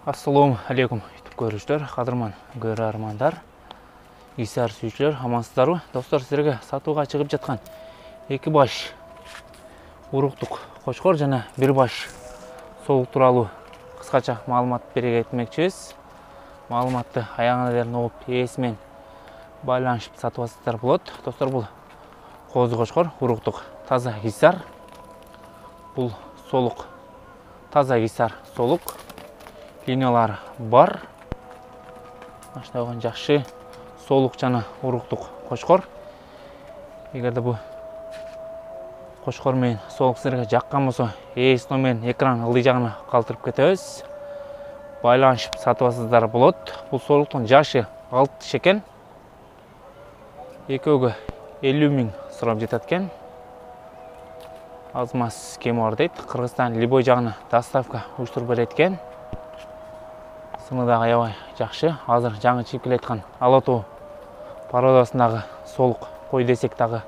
Ассалому алейкум көрушілер, қадырман көрермандар, исар сүйшілер, амансыздар. Достар, сіздерге сатуға шығып жатқан екі баш уруқтық қошқор жана бір баш солық туралы қысқаша маалымат бере кетмекчибиз. Маалыматты аяғына дейін оқып, есімен байланышып сатып болот. Достар, бұл қозы қошқор уруқтық таза исар. Бұл солық таза исар солық. Линиялары бар. Аштауған жақшы солық жана уруқтық қошқор. Егерде бұл қошқор мен солық сіздерге жаққан болса, номерін экран ылдый жағына қалтырып кетебиз. Байланышып сатып болот. Бұл солықтың жашы 6 шекен. Екеуге 50 000 сұрап жететкен. Азмас кем бар дейді. Қырғызстан Либой жағына доставка ұйыштырып береткен. Сыныдағы аябай жақшы. Азыр жаңы чипкіле айтқан Алатау пародасындағы солық қой десек тағы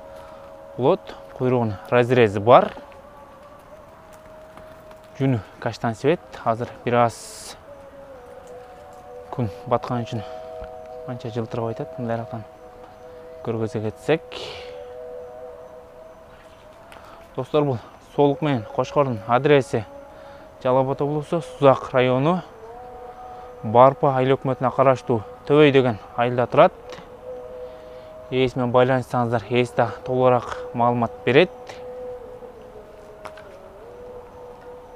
болот. Құйрығын разрезі бар. Жүні каштан свет. Азыр біраз күн батқан үшін анча жылтырып айтады. Мындай жақтан көргөзе кетсек. Достар, бұл солық мен қошқордың адресі Жалал Ата облысы Сузак району Барпа айыл өкмөтүнө караштуу Төбөй деген айылда турат. Ээсимен байланышсаңыздар, ээсте толугураак маалымат берет.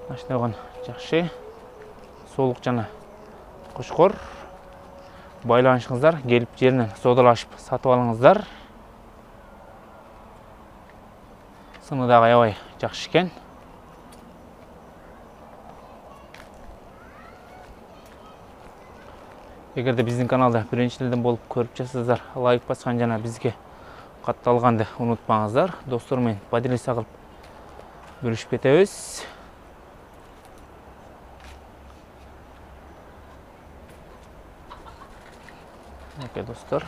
Ашынаган жакшы солук жана кошкор. Байланышыңыздар, келип жеринен содалашып сатып алыңыздар. Сыны дагы аябай жакшы экен. Егерде биздин каналда биринчиден болуп көрүп жатсаңыздар, лайк баскан жана бизге катталганды унутпаңыздар. Достор менен поделиться кылып бөлүшүп кетебиз. Достор.